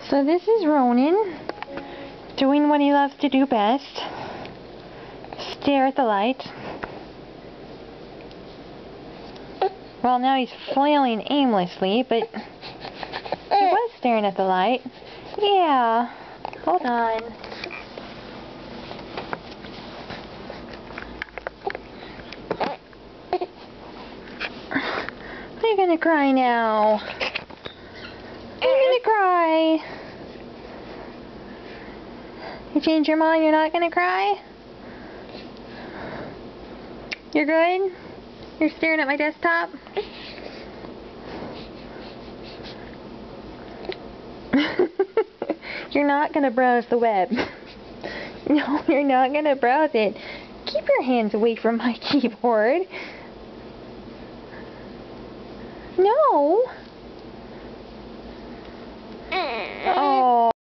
So this is Ronan doing what he loves to do best. Stare at the light. Well, now he's flailing aimlessly, but he was staring at the light. Yeah. Hold on. Are you gonna cry now? Are you gonna cry? You change your mind? You're not gonna cry? You're good? You're staring at my desktop? You're not gonna browse the web. No, you're not gonna browse it. Keep your hands away from my keyboard. No.